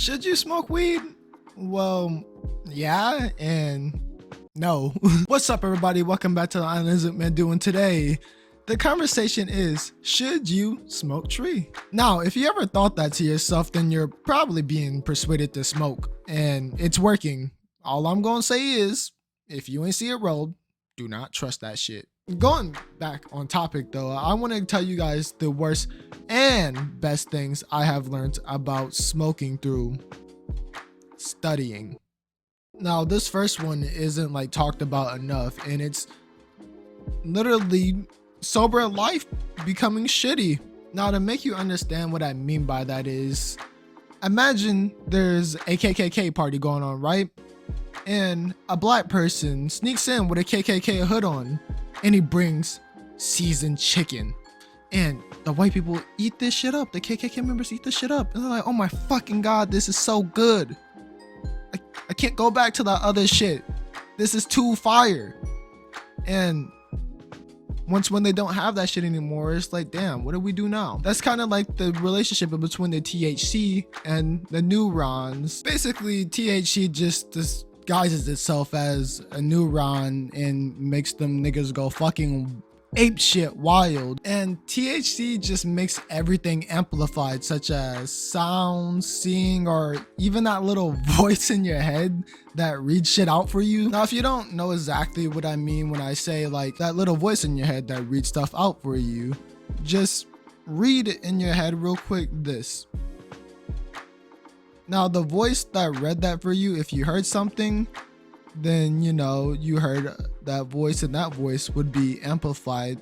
Should you smoke weed? Well, yeah and no. What's up, everybody? Welcome back to the Islands of Man Doing. Today, the conversation is, should you smoke tree? Now, if you ever thought that to yourself, then you're probably being persuaded to smoke, and it's working. All I'm gonna say is, if you ain't see it rolled, do not trust that shit. Going back on topic though, I want to tell you guys the worst and best things I have learned about smoking through studying. Now, this first one isn't like talked about enough, and it's literally sober life becoming shitty. Now, to make you understand what I mean by that is, imagine there's a KKK party going on, right? And a black person sneaks in with a KKK hood on, and he brings seasoned chicken. And the white people eat this shit up. The KKK members eat this shit up. And they're like, oh my fucking God, this is so good. I can't go back to that other shit. This is too fire. And when they don't have that shit anymore, it's like, damn, what do we do now? That's kind of like the relationship between the THC and the neurons. Basically, THC just disguises itself as a neuron and makes them niggas go fucking ape shit wild. And THC just makes everything amplified, such as sound, seeing, or even that little voice in your head that reads shit out for you. Now, if you don't know exactly what I mean when I say like that little voice in your head that reads stuff out for you, just read in your head real quick this. Now, the voice that read that for you, if you heard something, then you know you heard that voice, and that voice would be amplified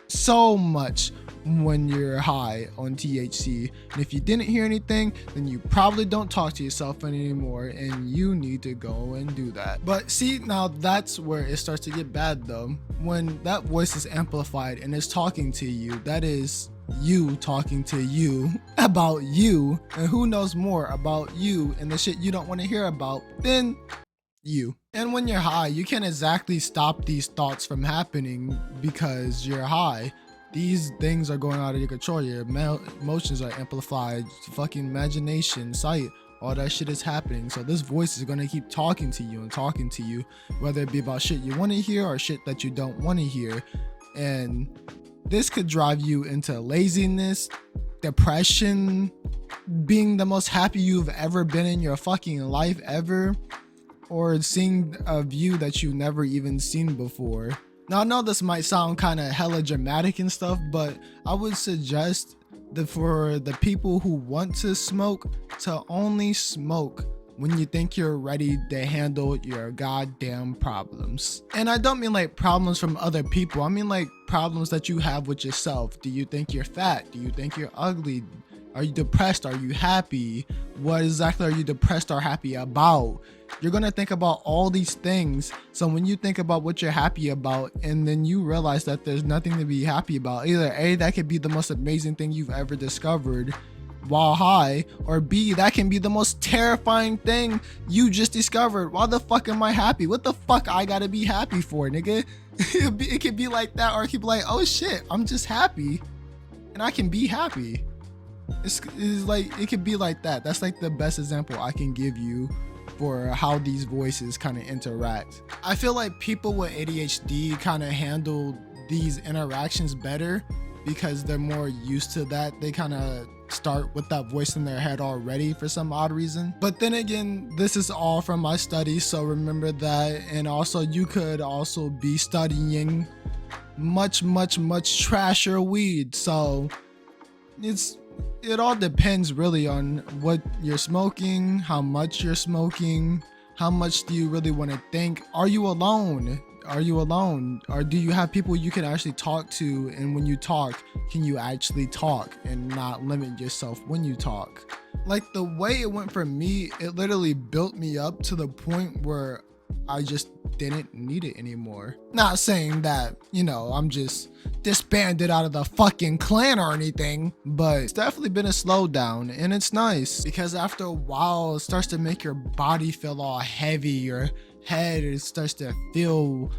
so much when you're high on THC. And if you didn't hear anything, then you probably don't talk to yourself anymore, and you need to go and do that. But see, now that's where it starts to get bad though. When that voice is amplified and it's talking to you, that is you talking to you about you, and who knows more about you and the shit you don't want to hear about than you. And when you're high, you can't exactly stop these thoughts from happening because you're high. These things are going out of your control. Your emotions are amplified, fucking imagination, sight, all that shit is happening. So this voice is going to keep talking to you and talking to you, whether it be about shit you want to hear or shit that you don't want to hear. And this could drive you into laziness, depression, being the most happy you've ever been in your fucking life ever, or seeing a view that you've never even seen before. Now, I know this might sound kind of hella dramatic and stuff, but I would suggest that for the people who want to smoke, to only smoke when you think you're ready to handle your goddamn problems. And I don't mean like problems from other people. I mean like problems that you have with yourself. Do you think you're fat? Do you think you're ugly? Are you depressed? Are you happy? What exactly are you depressed or happy about? You're gonna think about all these things. So when you think about what you're happy about, and then you realize that there's nothing to be happy about, either A, that could be the most amazing thing you've ever discovered while high, or B, that can be the most terrifying thing you just discovered. Why the fuck am I happy? What the fuck I gotta be happy for, nigga? It could be like that, or it could be like, oh shit, I'm just happy and I can be happy. It's like, it could be like that. That's like the best example I can give you for how these voices kind of interact. I feel like people with ADHD kind of handle these interactions better because they're more used to that. They kind of start with that voice in their head already for some odd reason. But then again, this is all from my studies, so remember that. And also, you could also be studying much trasher weed. So it all depends really on what you're smoking, how much you're smoking, how much do you really want to think. Are you alone? Or do you have people you can actually talk to? And when you talk, can you actually talk and not limit yourself when you talk? Like the way it went for me, it literally built me up to the point where I just didn't need it anymore. Not saying that, you know, I'm just disbanded out of the fucking clan or anything, but it's definitely been a slowdown, and it's nice because after a while it starts to make your body feel all heavy. Your head, it starts to feel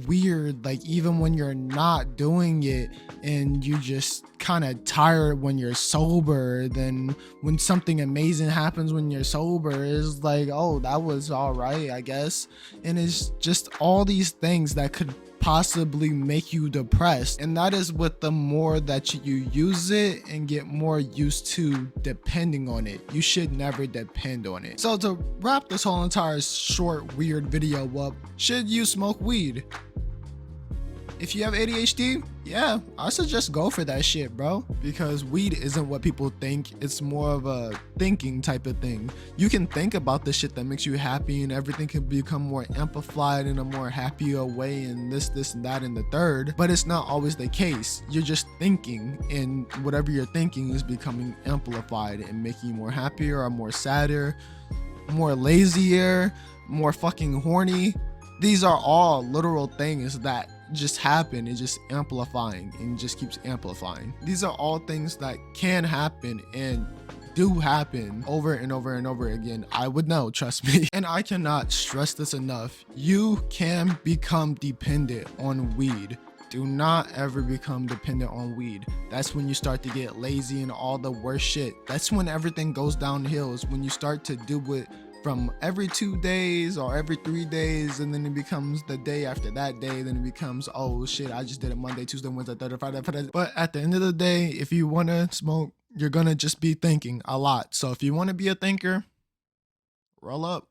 weird, like even when you're not doing it, and you just kind of tired when you're sober. Then when something amazing happens when you're sober, it's like, oh, that was all right, I guess. And it's just all these things that could possibly make you depressed. And that is with the more that you use it and get more used to depending on it. You should never depend on it. So to wrap this whole entire short weird video up, should you smoke weed? If you have ADHD, yeah, I suggest go for that shit, bro. Because weed isn't what people think. It's more of a thinking type of thing. You can think about the shit that makes you happy, and everything can become more amplified in a more happier way, and this, and that, and the third. But it's not always the case. You're just thinking, and whatever you're thinking is becoming amplified and making you more happier or more sadder, more lazier, more fucking horny. These are all literal things that just happen. It's just amplifying and just keeps amplifying. These are all things that can happen and do happen over and over and over again. I would know, trust me. And I cannot stress this enough. You can become dependent on weed. Do not ever become dependent on weed. That's when you start to get lazy and all the worst shit. That's when everything goes downhill, is when you start to do it from every 2 days or every 3 days, and then it becomes the day after that day, then it becomes, oh shit, I just did it Monday, Tuesday, Wednesday, Thursday, Friday. But at the end of the day, if you want to smoke, you're gonna just be thinking a lot. So if you want to be a thinker, roll up.